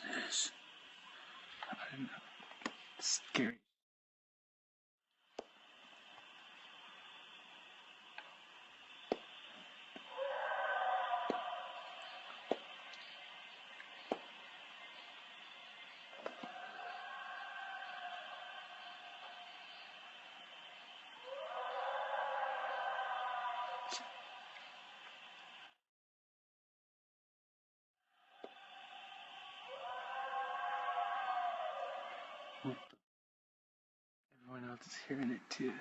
this. I don't know. It's scary. Everyone else is hearing it too.